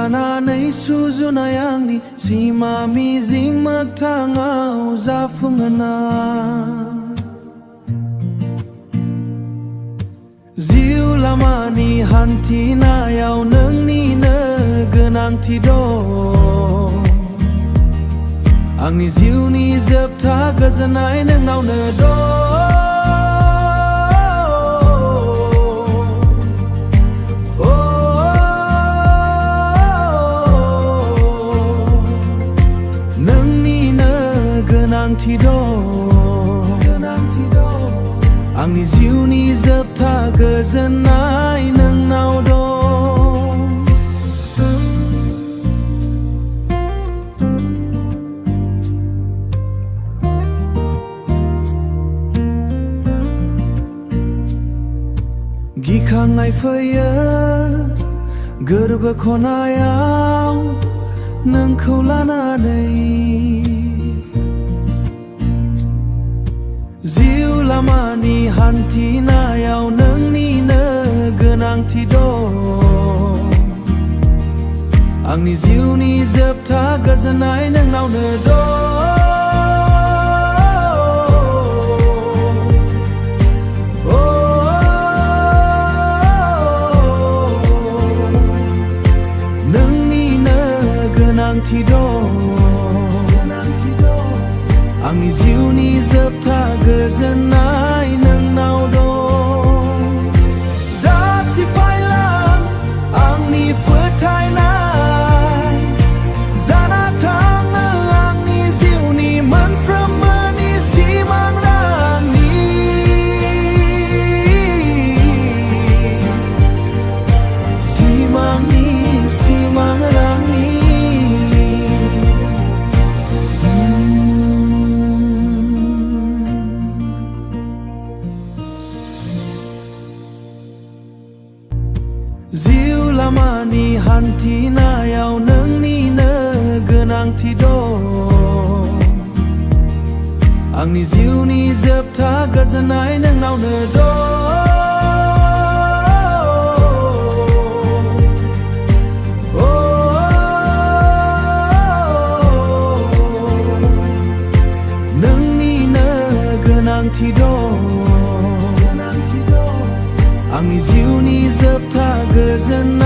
लानानै सुजुनाय आंनि सिमा मिजिं मोगथाङाव जाफुङोना जिउ लामानि हान्थिनायाव नोंनिनो गोनांथि दं आंनि जिउनि जोबथा गोजोननाय नोंनावनो दं गोनांथि दं आंनि जिउनि जोबथा गोजोननाय नोंनाव दं गिखांनाय फैयो गोरबो खनायाव नोंखौ लानानै जिउ लामानि हान्थिनायाव नोंनिनो गोनांथि दं आंनि जिउनि जोबथा गोजोननाय नोंनावनो दं नोंनिनो गोनांथि दं आंनि जिउनि जोबथा गोजोननाय नोंनाव दं दासिफायलां आंनि फोथायनाय जाना थाङो आंनि जिउनि मोनफ्रोमबोनि सिमां रानि सिमां रानि जिउ लामानि हान्थिनायाव नोंनिनो गोनांथि दं आंनि जिउनि जोबथा गोजोननाय नोंनावनो दं नोंनिनो गोनांथि दं आंनि जिउनि जोबथा गोजोननाय